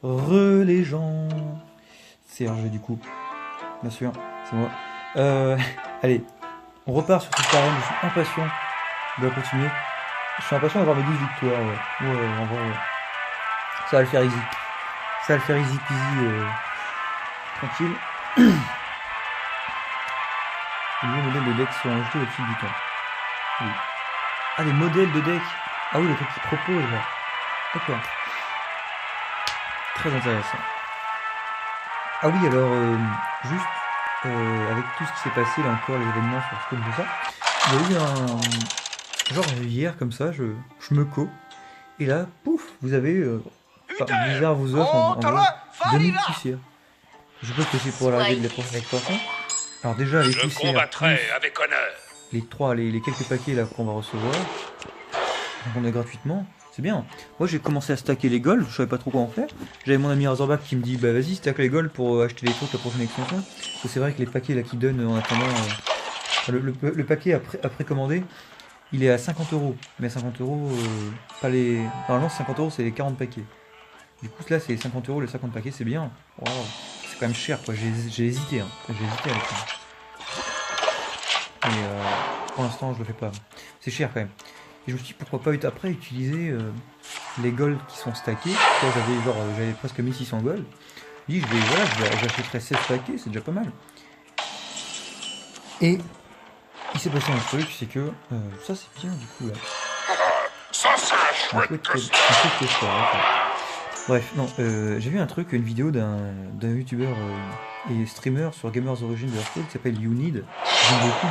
Les gens. C'est Hergé du coup. Bien sûr, c'est moi. Allez, on repart sur cette arène, je suis impatient de la continuer. Je suis impatient d'avoir mes 12 victoires, ouais. Ouais, en vrai, ouais. Ça va le faire easy. Ça va le faire easy peasy, tranquille. Les nouveaux modèles de deck sont ajoutés au fil du temps. Oui. Ah, les modèles de deck. Ah oui, les trucs qu'ils proposent là. D'accord. Très intéressant. Ah oui, alors, juste, avec tout ce qui s'est passé, là encore, les événements sur Stone, tout ça, il y a eu un... Genre, hier, comme ça, je me et là, pouf, vous avez... Blizzard vous offre en gros 2000 poussières. Je suppose que c'est pour l'arrivée de la prochaine expansion. Alors déjà, les poussières, avec honneur. les quelques paquets là qu'on va recevoir, donc on a gratuitement, c'est bien. Moi j'ai commencé à stacker les golds, je savais pas trop quoi en faire. J'avais mon ami Razorback qui me dit bah vas-y stack les golds pour acheter les trucs la prochaine extension. Parce que c'est vrai que les paquets là qui donnent en attendant, le paquet à précommander, il est à 50€. Mais à 50€, pas les... Normalement 50€ c'est les 40 paquets. Du coup là c'est 50€, les 50 paquets c'est bien. Waouh, c'est quand même cher quoi, j'ai hésité, hein. J'ai hésité à le prendre. Et pour l'instant je le fais pas. C'est cher quand même. Et je me suis dit pourquoi pas après utiliser les golds qui sont stackés. J'avais presque 1600 golds. Je dis j'achèterai 16 paquets, c'est déjà pas mal. Et il s'est passé un truc, c'est que ça c'est bien du coup là. Ça c'est un chouette costume. Bref, non, j'ai vu un truc, une vidéo d'un youtubeur et streamer sur Gamers Origins de Hearthstone qui s'appelle YouNeed. J'aime beaucoup,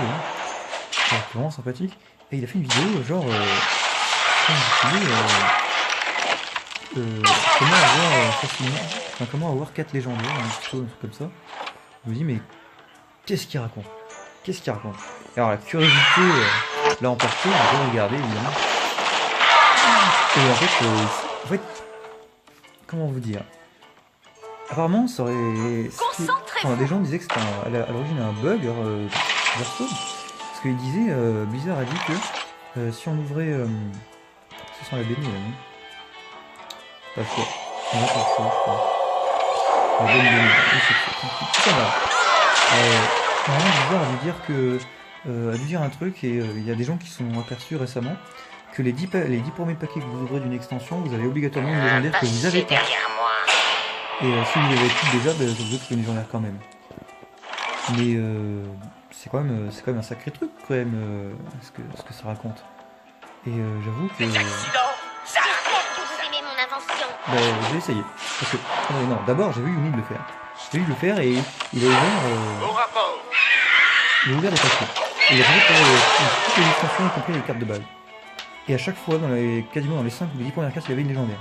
c'est vraiment sympathique. Et il a fait une vidéo genre comment avoir facilement, enfin, comment avoir 4 légendaires, un truc comme ça. Je me dis mais qu'est-ce qu'il raconte? Qu'est-ce qu'il raconte? Alors la curiosité l'a emporté, on va regarder évidemment. Et en fait, comment vous dire? Apparemment, ça aurait... Enfin, des gens disaient que c'était à l'origine un bug Hearthstone. Parce qu'il disait, Blizzard a dit que si on ouvrait... ça sent la bénie là, non? Pas le choix. On va pas le choix, je crois. La bénie. C'est pas mal. Normalement, Blizzard a dû dire que... a dû dire un truc, et il y a des gens qui sont aperçus récemment que les 10 premiers paquets que vous ouvrez d'une extension, vous avez obligatoirement une légendaire que vous avez pas. Et si vous l'avez plus déjà, ça vous offre une légendaire quand même. Mais c'est quand même un sacré truc quand même, ce que ça raconte. Et j'avoue que... j'ai essayé. Parce que, non, d'abord j'ai vu YouNeed le faire. J'ai vu le faire et il a ouvert... il a ouvert des paquets. Et il a fait pour toutes les extensions, y compris les cartes de base. Et à chaque fois, quasiment dans les 5 ou les 10 premières cartes, il y avait une légendaire.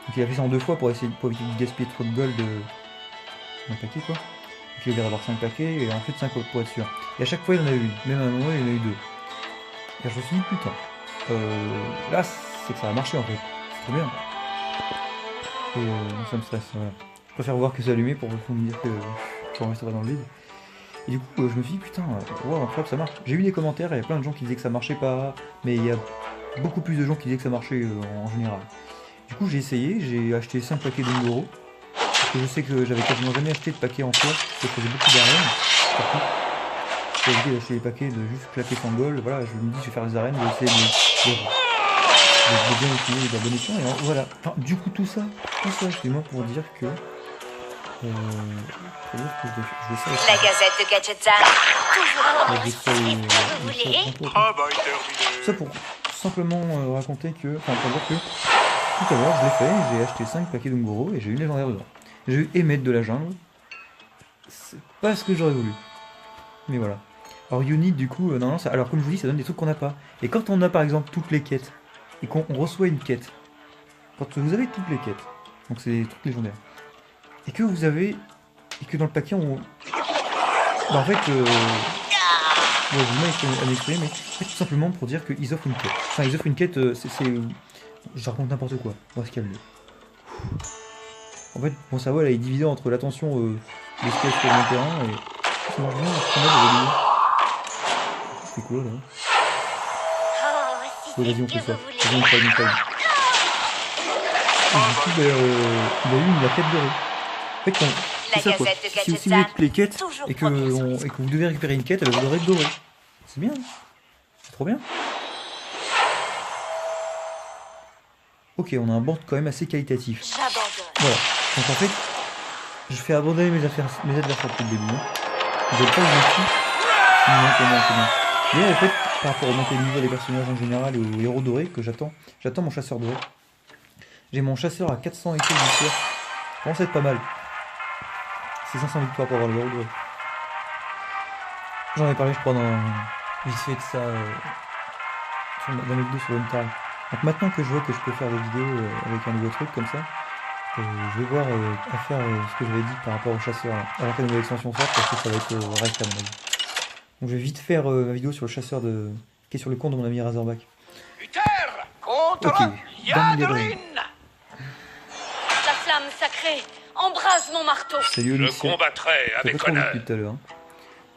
Donc il a fait ça en 2 fois pour éviter de gaspiller trop de gold d'un paquet quoi. Donc il a ouvert d'avoir 5 paquets et ensuite 5 autres pour être sûr. Et à chaque fois il y en a eu une, même à un moment il y en a eu 2. Et je me suis dit putain, là c'est que ça a marché en fait, c'est trop bien. Et ça me stresse, voilà. Je préfère voir que c'est allumé pour me dire que on restera dans le vide. Et du coup je me suis dit putain, wow, incroyable ça marche. J'ai eu des commentaires, il y a plein de gens qui disaient que ça marchait pas, mais il y a beaucoup plus de gens qui disaient que ça marchait en général. Du coup j'ai essayé, j'ai acheté 5 paquets d'Ungoro. Parce que je sais que j'avais quasiment jamais acheté de paquets en soi, parce que je faisais beaucoup d'arènes. Surtout, j'ai évité d'acheter les paquets, de juste claquer son gold. Voilà, je me dis je vais faire les arènes, je vais essayer de bien utiliser les abonnations. Et voilà, enfin, du coup tout ça, c'est moi pour dire que... je vais ça aussi. La Gazette de Gadgetzan. Ça pour simplement raconter que... Enfin, pour dire que... Tout à l'heure, je l'ai fait, j'ai acheté 5 paquets d'Ungoro et j'ai eu une légendaire dedans. J'ai eu Emmet de la jungle. C'est pas ce que j'aurais voulu. Mais voilà. Alors YouNeed du coup, non, alors comme je vous dis, ça donne des trucs qu'on n'a pas. Et quand on a par exemple toutes les quêtes, et qu'on reçoit une quête, quand vous avez toutes les quêtes, donc c'est des trucs légendaires, et que vous avez... Et que dans le paquet on... Bah en fait... bon, je vous mets à m'exprimer, mais en fait, tout simplement pour dire qu'ils offrent une quête. Enfin, ils offrent une quête, je raconte n'importe quoi, on va se calmer. En fait, mon cerveau là, est divisé entre l'attention des sketchs sur mon terrain et... C'est quoi là? Oh, si Vas-y, on fait ça. Vas-y, on fait. du coup, il a eu la quête dorée. En fait, c'est ça quoi. Si vous faites les quêtes et que vous devez récupérer une quête, elle va être dorée. C'est bien. C'est trop bien. Ok, on a un board quand même assez qualitatif. Voilà. Donc en fait, je fais abandonner mes adversaires depuis le début. Hein. Vous n'êtes pas dessus. C'est bien. Mais en fait, par rapport au montée de niveau des personnages en général et aux héros dorés que j'attends mon chasseur doré. J'ai mon chasseur à 400 et quelques victoires. Ça commence à être pas mal. C'est 500 victoires pour avoir le héros doré. J'en ai parlé, je crois, dans vite fait de ça dans mes vidéos sur Hunter. Donc maintenant que je vois que je peux faire des vidéos avec un nouveau truc comme ça, je vais voir à faire ce que j'avais dit par rapport au chasseur avant que la nouvelle extension sorte, parce que ça va être reste à mon avis. Donc je vais vite faire ma vidéo sur le chasseur qui est sur le compte de mon ami Razorback. Ok, La flamme sacrée embrase mon marteau. Salut Olympia. Je combattrai avec honneur. Depuis tout à l'heure.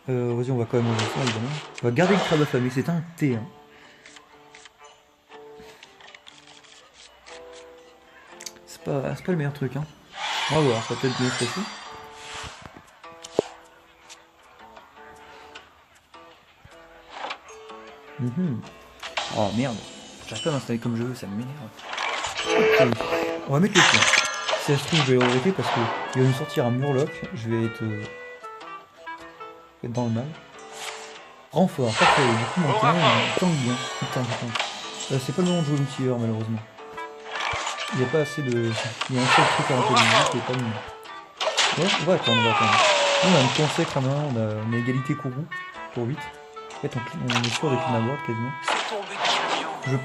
Vas-y, on va quand même manger ça évidemment. On va garder le crabe affamé, c'est un thé. Hein. C'est pas le meilleur truc. Hein. On va voir, ça peut être bien se passer. Oh merde, j'arrive pas à m'installer comme je veux, ça m'énerve. Okay. On va mettre le point. Si ça se trouve, je vais le regretter parce qu'il va nous sortir un murloc. Je vais être dans le mal. Renfort, parfait. Du coup, mon temps, il tangue bien. C'est pas le moment de jouer le tireur, malheureusement. Il n'y a pas assez de. Il y a un seul truc à rentrer dans le jeu qui est pas mieux. Ouais, on va attendre. On a un ton sec en main, on a égalité Kourou pour 8. En fait, on est sûr de clean board quasiment. Je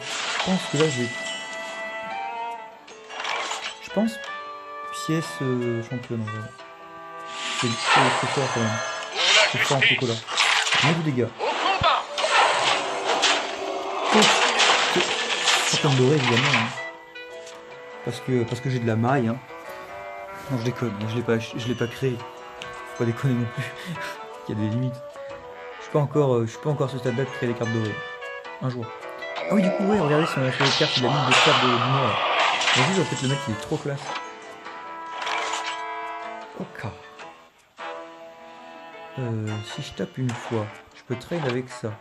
pense que là, je pense pièce championne en vrai. C'est fort quand même. C'est fort en chocolat. Mets du dégât. Championne dorée évidemment. Hein. Parce que j'ai de la maille. Hein. Non, je déconne. Je l'ai pas créé. Faut pas déconner non plus. Il y a des limites. Je suis pas encore à ce stade-là de créer les cartes dorées. Un jour. Ah oui, du coup, ouais, regardez si on a fait les cartes, il a mis des cartes du Nord. Vas-y, en fait, le mec, il est trop classe. Ok. Si je tape une fois, je peux trade avec ça.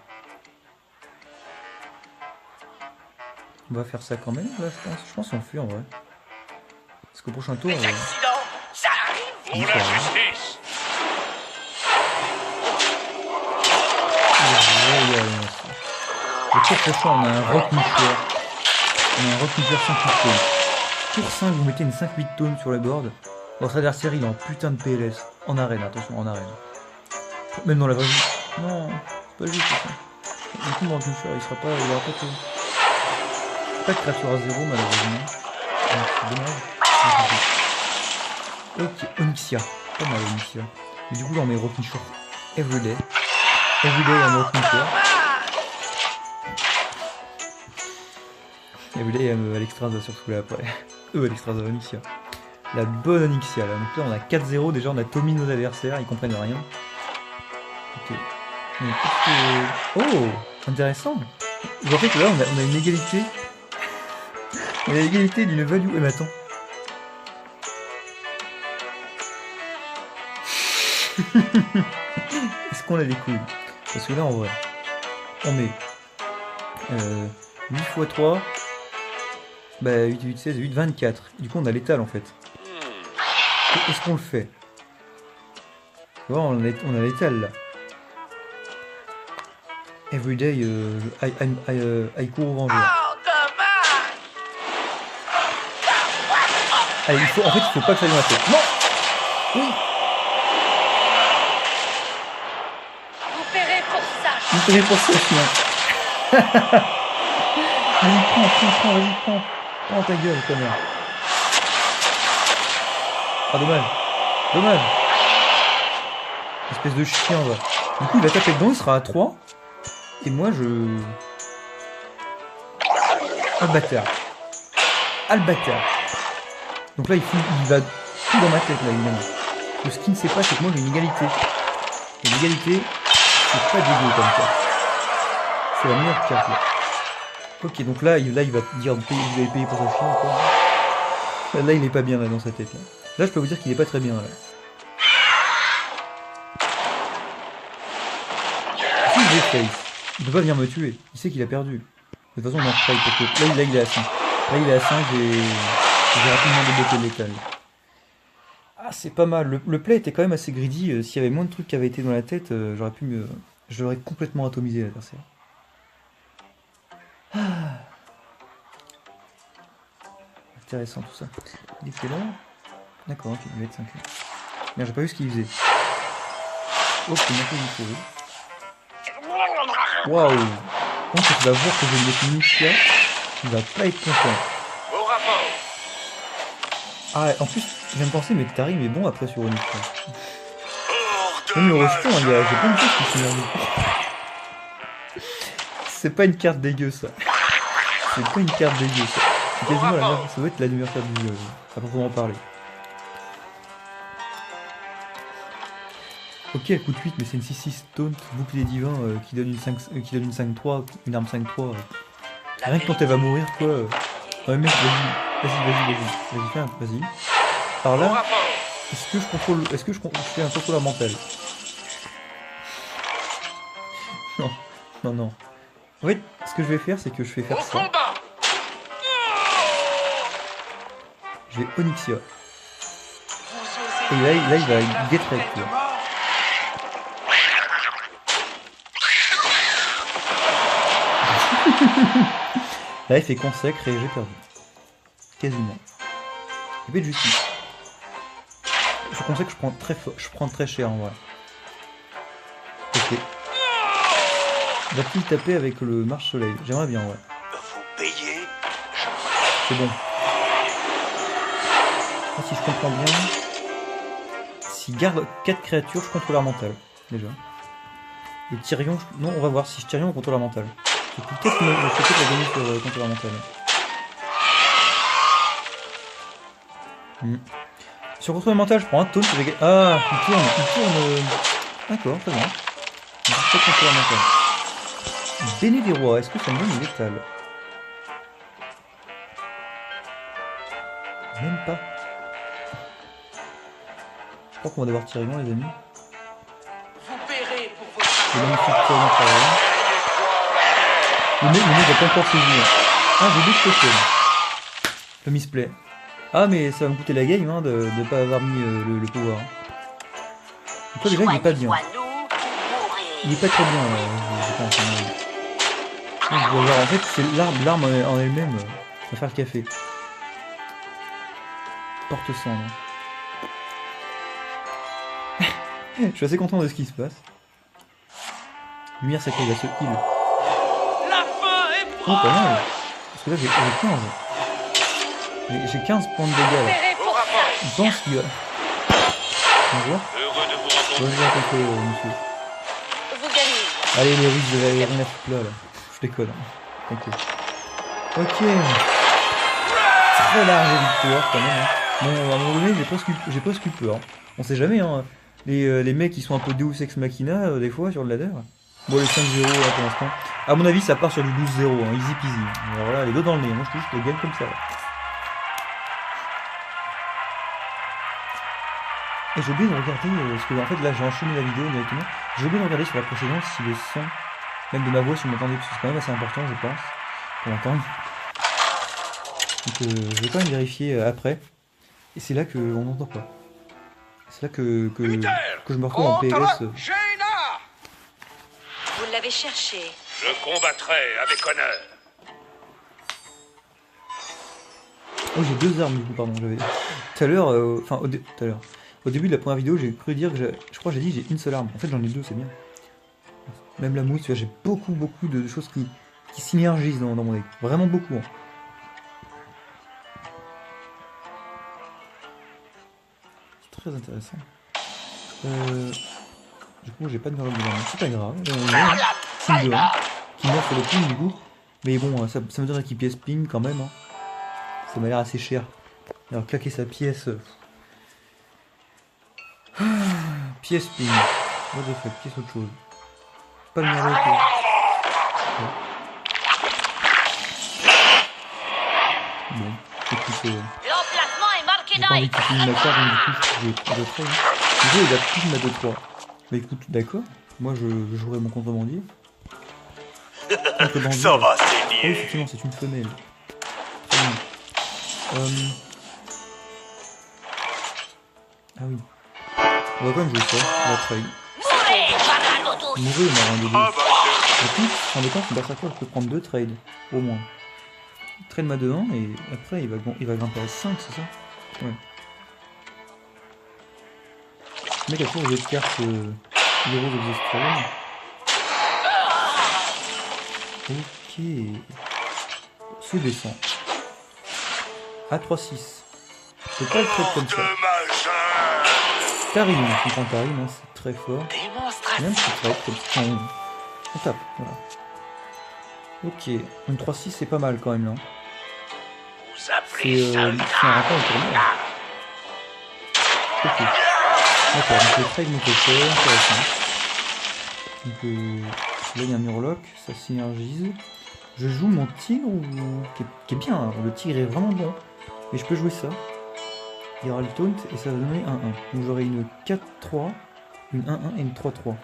On va faire ça quand même, là, je pense. Je pense qu'on fuit en vrai. Parce qu'au prochain tour... Ça arrive pour la justice. Le tour prochain, on a un rock nucléaire. On a un rock nucléaire 5-8 tonnes. Tour 5, vous mettez une 5-8 tonnes sur le board. Votre adversaire, il est en putain de PLS. En arène, attention, en arène. Même dans la vraie vie. Non, c'est pas juste ça. Du coup, mon rock nucléaire, il aura pas de... Pas de créature à 0, malheureusement. C'est dommage. Ok, Onyxia. Pas mal, Onyxia. Et du coup, là, on met rock nucléaire everyday. Everyday, il y a un rock nucléaire. Et vous voulez, Alexstrasza surtout là après. Alexstrasza, Onyxia. La bonne Onyxia là. Donc là on a 4-0, déjà on a Tommy nos adversaires, ils comprennent rien. Ok. Oh, intéressant. En fait là on a une égalité. On a l'égalité d'une value. Mais attends. Est-ce qu'on a des couilles? Parce que là en vrai, on met 8 x 3. Bah 8, 8, 16, 8, 24. Du coup on a l'étal en fait. Est-ce qu'on le fait? Bon, on a l'étal là. Everyday, I cours au vengeur. Allez, en fait il faut pas que ça aille dans la tête. Non. Oui. Vous paierez pour ça. Vous paierez pour ça, chien. Vas-y, prends, vas-y, prends. Prends ta gueule, connard. Ah, dommage. Espèce de chien, va. Du coup, il va taper dedans, il sera à 3. Et moi, je... Ah, le bâtard. Donc là, il va tout dans ma tête, là, évidemment. Ce qu'il ne sait pas, c'est que moi, j'ai une égalité. Et l'égalité, c'est pas dégueu comme ça. C'est la meilleure carte, là. Ok, donc là, il va dire vous allez payer pour sa chien encore. Là, il est pas bien là dans sa tête. Là, je peux vous dire qu'il est pas très bien là. Si je face, il peut pas venir me tuer. Il sait qu'il a perdu. De toute façon, on en strike parce que là, il est à 5. Là, il est à 5 et j'ai rapidement débloqué l'étal. Ah, c'est pas mal. Le play était quand même assez greedy. S'il y avait moins de trucs qui avaient été dans la tête, j'aurais pu me... Je l'aurais complètement atomisé l'adversaire. Ah. Intéressant tout ça. Il était là. D'accord, ok, il va être 5. Merde, j'ai pas vu ce qu'il faisait. Oh, c'est monté du courrier. Waouh! Quand tu vas voir que j'ai des Initia, tu vas pas être content. Ah, en plus, je viens de penser, mais Tarim est bon après sur Onyx. Même le rejeton, j'ai plein de choses qui sont merveilleux. C'est pas une carte dégueu ça. C'est pas une carte dégueu ça. C'est quasiment la meilleure, ça doit être la meilleure carte du jeu, à proprement parler. Ok, elle coûte 8, mais c'est une 6-6 taunt, bouclier divin qui donne une 5-3, une arme 5-3. Rien que quand elle va mourir, quoi. Ouais, mec, vas-y. Alors là, est-ce que je contrôle. Est-ce que je fais un contrôleur mental? Non. En fait, ce que je vais faire, c'est que je vais faire ça. Je vais Onyxia. Et là il va get wrecked, quoi. Là, il fait consacre et j'ai perdu. Quasiment. Il fait de justice. Je consacre que je prends très cher en vrai. Ok. Va-t-il taper avec le marche-soleil? J'aimerais bien, ouais. C'est bon. Ah, si je comprends bien... S'il garde 4 créatures, je contrôle leur mental. Déjà. Et Tyrion... Non, on va voir si je Tyrion, on contrôle leur mental. Peut-être la gagner sur contrôle mental. Sur contrôle mental, je prends un taunt. Ah, il tourne. D'accord, très bien. Pas contrôle mental. Béné des rois, est-ce que ça me donne une létale? Même pas. Je crois qu'on va devoir tirer loin, les amis. C'est magnifique pour notre travail. Le mec va pas encore saisir. Ah, j'ai deux potions. Le misplay. Ah, mais ça va me coûter la game hein, de ne pas avoir mis le pouvoir. Donc là, déjà, il est pas bien. Il est pas très bien, je pense. Donc, je vais voir, en fait, c'est l'arme en elle-même. Ça va faire le café. Porte-cendre. Je suis assez content de ce qui se passe. Lumière sacrée, il va se heal. Oh, pas mal. Parce que là, j'ai 15. J'ai 15 points de dégâts là. Il pense qu'il va... On voit. Vas-y, monsieur. Vous gagnez. Allez, les Russes, vous avez rien à foutre là. Je déconne. Ok. Ok. Très large victoire quand même. Hein. Bon, à un moment donné, j'ai presque eu peur. On sait jamais, hein. Les mecs qui sont un peu Deus Ex Machina, des fois, sur le ladder. Bon, les 5-0 là pour l'instant. À mon avis, ça part sur du 12-0, hein, easy peasy. Alors là, les deux dans le nez. Moi, je trouve que je gagne comme ça. Là. Et j'ai oublié de regarder, parce que en fait, là, j'ai enchaîné la vidéo directement. J'ai oublié de regarder sur la précédente si le son, même de ma voix, si vous m'entendez, parce que c'est quand même assez important, je pense, pour l'entendre. Donc, je vais quand même vérifier après. Et c'est là qu'on n'entend pas. C'est là que je me retrouve en PLS. Vous l'avez cherché. Je combattrai avec honneur. Oh, j'ai deux armes du coup, pardon. J'avais tout à l'heure, au début de la première vidéo, j'ai cru dire que je crois que j'ai dit j'ai une seule arme. En fait, j'en ai deux, c'est bien. Même la mousse, tu vois, j'ai beaucoup de choses qui synergisent dans mon deck. Vraiment beaucoup. Hein. C'est très intéressant. Du coup, j'ai pas de miracle de l'arme. C'est pas grave. Qui meurt sur le ping du coup. Mais bon, ça me donne un qui pièce ping quand même. Hein. Ça m'a l'air assez cher. Alors, claquer sa pièce. Pièce ping. What the fuck, pièce autre chose. Pas le miracle. Bon, écoute. L'emplacement J'ai pas envie qu'il filme ma carte, donc du coup j'ai pas de trade. Du coup il a plus ma 2-3. Bah écoute, d'accord. Moi je jouerai mon contrebandier. Contrebandier. Ça va, c'est Ah oui, mieux. effectivement, c'est une femelle. Très bien. Ah oui. On va quand même jouer ça, on va trade. Mourir, marin de 2. Ah bah, Du coup, en étant que Berserker, je peux prendre 2 trades, au moins. Trade ma 2-1 et après il va grimper à 5, c'est ça? Ouais. Le mec a toujours joué de carte Heroes of the Storm. Ok. Se descend. A3-6. C'est pas le trade comme ça. Tarim, on prend Tarim, hein, c'est très fort. Même si c'est trade comme ça. On tape, voilà. Ok, une 3-6 c'est pas mal quand même là. C'est un rapport au tournoi. Ok. D'accord, donc le trade nous fait intéressant. Donc là il y a un Murloc, ça synergise. Je joue mon tigre ou... qui est bien, hein. Le tigre est vraiment bon. Et je peux jouer ça. Il y aura le taunt et ça va donner 1-1. Donc j'aurai une 4-3, une 1-1 et une 3-3.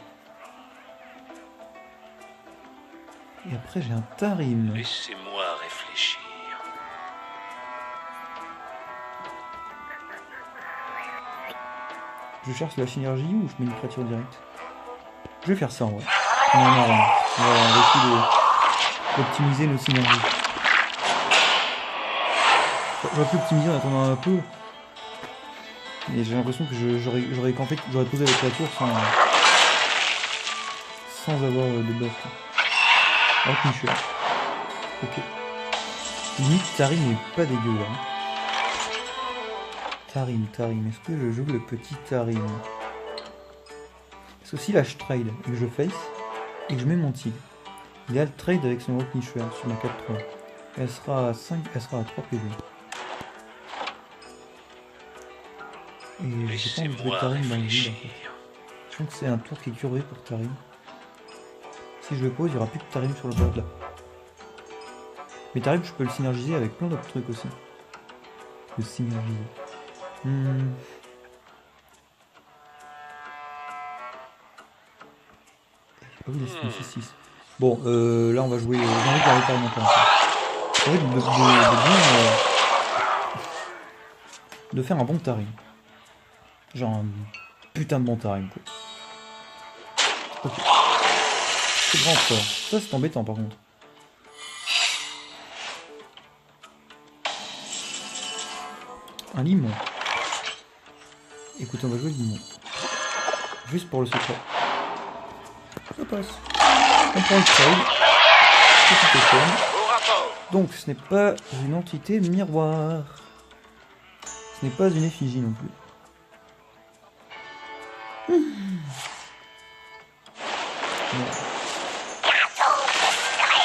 Et après j'ai un Tarim. Laissez-moi réfléchir. Je cherche la synergie ou je mets une créature directe? Je vais faire ça en vrai. On en a rien. On va essayer d'optimiser nos synergies. J'aurais pu optimiser en attendant un peu. Et j'ai l'impression que j'aurais posé la créature sans avoir de buff. Alors que je suis là. Ok. Limite, Tarim n'est pas dégueu là. Tarim. Est-ce que je joue le petit Tarim? Est-ce que si là je trade et que je face et que je mets mon tigre, il a le trade avec son Rocknisher sur ma 4-3. Elle sera à 5, elle sera à 3 PV. Et j'ai pas envie de jouer Tarim dans le vide en fait. Je pense que c'est un tour qui est curvé pour Tarim. Si je le pose, il n'y aura plus que Tarim sur le board là. Mais Tarim, je peux le synergiser avec plein d'autres trucs aussi. Le synergiser. Ah oui, c'est une 6-6. Bon, là on va jouer. J'ai envie de garder Tarim encore. J'ai envie de faire un bon Tarim. Genre un putain de bon Tarim quoi. Ok. C'est grand fort. Ça c'est embêtant par contre. Un limon. Écoute, on va jouer le limon. Juste pour le secret. Ça passe. On prend le trade. Petit token. Donc ce n'est pas une entité miroir. Ce n'est pas une effigie non plus.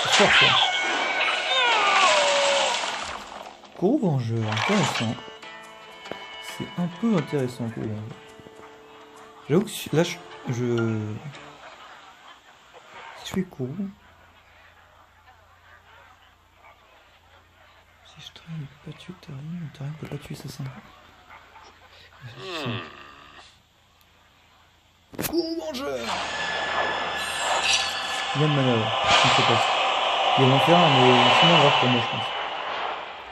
C'est fort ça. Gros vengeur, intéressant. C'est un peu intéressant pour moi. J'avoue que là, si je fais court, si je traîne, il peut pas tuer Tarim, Tarim peut pas tuer sa simple. Gros vengeur. Il y a une manœuvre, je ne sais pas. Il va m'en faire un, mais c'est moins grave pour moi, je pense.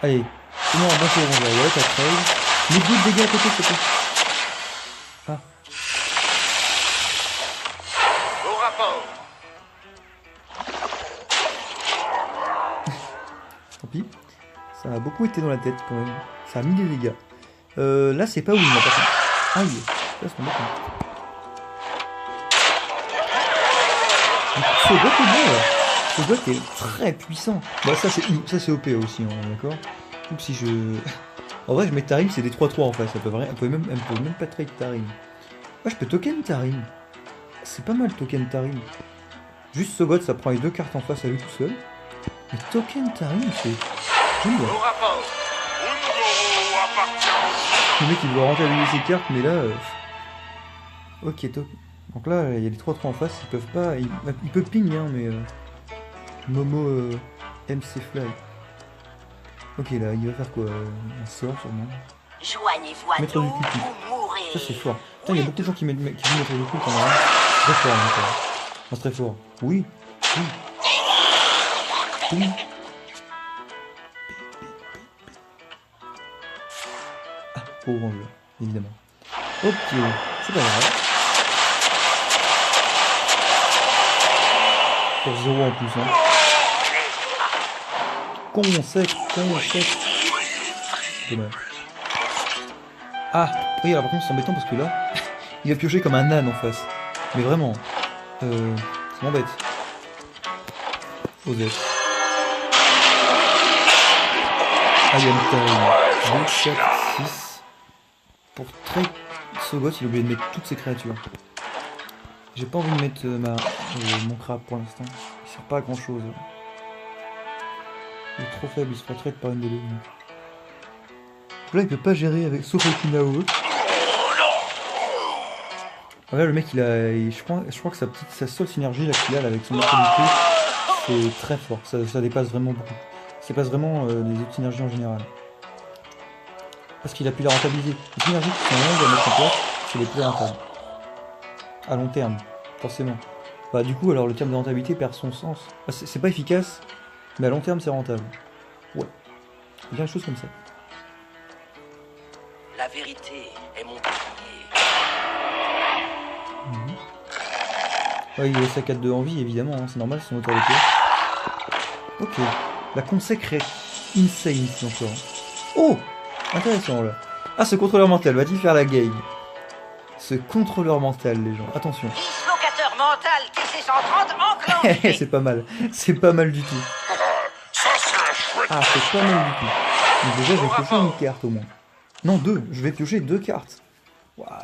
Allez, c'est moi un bon gros vengeur, ouais, t'as trade. Mais deux dégâts à côté, s'il te plaît. Ah. Au rapport. Tant pis. Ça a beaucoup été dans la tête quand même. Ça a mis des dégâts. Là, c'est pas win, là, par contre. Aïe. Là, c'est embêtant. Ce bot est bon, là. Ce bot est très puissant. Bah, ça, c'est OP aussi, hein, d'accord. Donc, si je... En vrai, je mets Tarim, c'est des 3-3 en face. Elle peut même pas trade Tarim. Ouais, je peux token Tarim. C'est pas mal token Tarim. Juste ce bot, ça prend les deux cartes en face à lui tout seul. Mais token Tarim, c'est génial. Le mec, il doit rentabiliser ses cartes, mais là... Ok, token. Donc là, il y a les 3-3 en face, ils peuvent pas... Il peut ping, hein, mais... Momo MC Fly. Ok, là, il va faire quoi? Un sort, sûrement. Joignez-vous à Maître du nous culte. ou mourrez. Ça c'est fort. Putain, il y a beaucoup de gens qui disent maître du culte en vrai. Très fort, hein, c'est très fort. Oui. Oui. Oui. Ah, pauvre enjeu, évidemment. Ok, c'est pas grave. Pour 0 en plus, hein. Consec. Dommage. Ah, oui, alors par contre c'est embêtant parce que là, il a pioché comme un âne en face. Mais vraiment, ça m'embête. Osette. Ah, il y a une taille. 2, 4, 6. Pour très ce gosse, il est obligé de mettre toutes ses créatures. J'ai pas envie de mettre mon crabe pour l'instant. Il sert pas à grand chose. Il est trop faible, il se fait traiter par une de deux. Là, il peut pas gérer avec sauf avec une AOE. Ah ouais, le mec, je crois que sa seule synergie là qu'il a là, avec son mortalité, c'est très fort. Ça dépasse vraiment beaucoup. Ça dépasse vraiment les autres synergies en général. Parce qu'il a pu la rentabiliser. Les synergies qui sont longues à mettre en place, c'est les plus rentables. À long terme, forcément. Bah du coup, alors le terme de rentabilité perd son sens. Ah, c'est pas efficace, mais à long terme, c'est rentable. Ouais. Il y a quelque chose comme ça. La vérité est mon bouclier. Ouais, il laisse sa 4-2 en vie, évidemment, hein, c'est normal, c'est son auteur de pièce. Ok. La consacrée insane ici encore. Oh, intéressant là. Ah, ce contrôleur mental, va-t-il faire la game? Ce contrôleur mental, les gens, attention. Dislocateur mental TC-130 enclenché. C'est pas mal, c'est pas mal du tout. Ça, c'est un chouette. Ah, c'est pas mal du tout. Donc déjà, je vais piocher une carte au moins. Non, 2, je vais piocher 2 cartes. Waouh.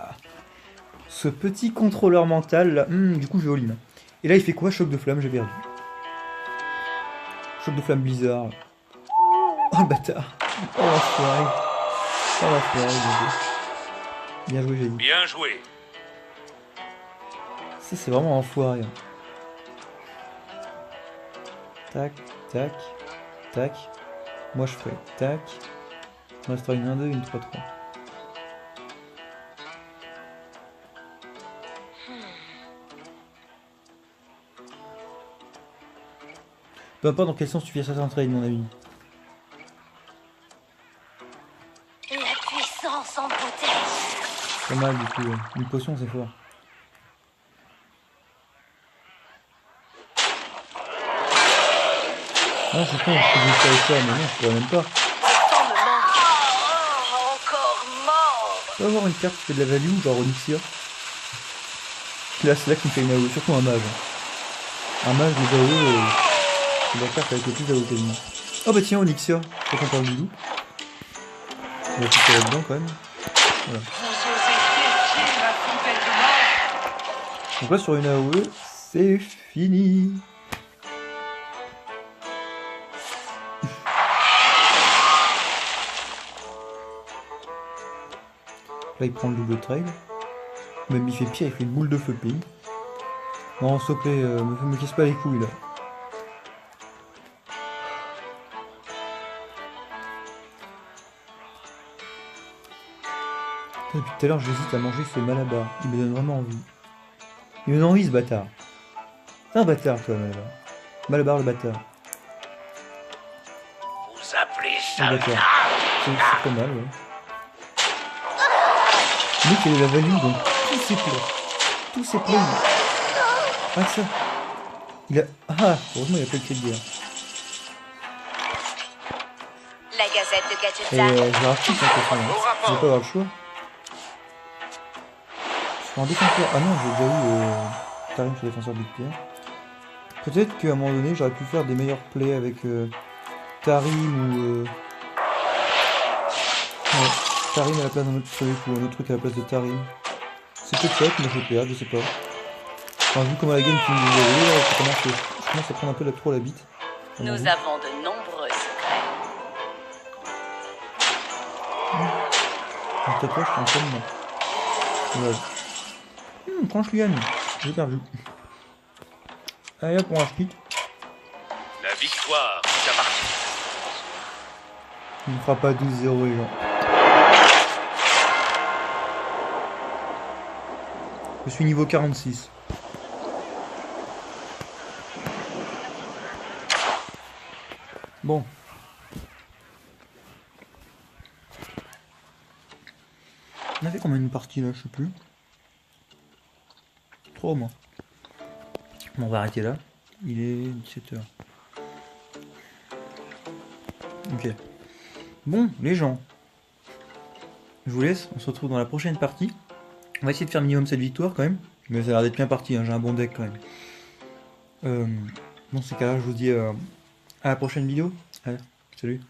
Ce petit contrôleur mental là, du coup je vais all-in. Et là il fait quoi? Choc de flamme, j'ai perdu. Choc de flamme bizarre. Oh le bâtard. Oh l'enfoiré. Oh l'enfoiré, bien joué, j'ai dit. Bien joué. Ça c'est vraiment enfoiré. Tac, tac, tac. Moi je fais tac. Il me restera une 1-2 et une 3-3. Peu importe dans quel sens tu fais certains trades, mon ami. La puissance en protège. Pas mal du coup. Une potion, c'est fort. Non, je pense que je vais faire ça, mais non, je pourrais même pas. Le temps me manque. Oh, encore mort. Tu peux avoir une carte qui fait de la value, genre Onyxia. Là, c'est là qu'il me fait une AOE, surtout un mage. Un mage de AOE, c'est la carte avec le plus d'AOE quasiment. Oh bah tiens, Onyxia, faut qu'on parle du loup. On va tout là-dedans quand même. Voilà. Donc là, sur une AOE, c'est fini. Là, il prend le double trade. Même il fait pire, il fait une boule de feu pays. Non, s'il te plaît, me casse pas les couilles là. Depuis tout à l'heure, j'hésite à manger ce malabar. Il me donne vraiment envie. Il me donne envie ce bâtard. C'est un bâtard, toi, Malabar. Malabar le bâtard. Vous appelez Le ça bâtard. C'est pas mal, ouais. Le mec, il a la value donc tous ses plans. Tous ses plans. Ah, ça. Il a. Ah, heureusement, il a pas le cri de guerre. La gazette de Et Gadgetzak. je vais racheter ça, de toute façon. Je vais pas avoir le choix. Je suis un défenseur. Ah non, j'ai déjà eu Tarim sur défenseur de pierre. Peut-être qu'à un moment donné, j'aurais pu faire des meilleurs plays avec Tarim ou. Ouais, Tarim à la place d'un autre truc ou un autre truc à la place de Tarim. C'est peut-être ça qui m'a fait perdre, je sais pas. Enfin, vu comment la game finit de dérouler, je commence à prendre un peu trop la bite. Nous avons de nombreux secrets. Un tatouage, je suis en train de moi. Tranche Liane, j'ai perdu. Allez hop, on quitte. La victoire vous appartient. Il ne fera pas 12-0 les gens. Je suis niveau 46. Bon. On a fait combien de parties là, je sais plus. 3 au moins. Bon, on va arrêter là. Il est 17h. Ok. Bon, les gens. Je vous laisse, on se retrouve dans la prochaine partie. On va essayer de faire minimum cette victoire quand même. Mais ça a l'air d'être bien parti, hein. J'ai un bon deck quand même. Dans ces cas-là, je vous dis à la prochaine vidéo. Allez, salut.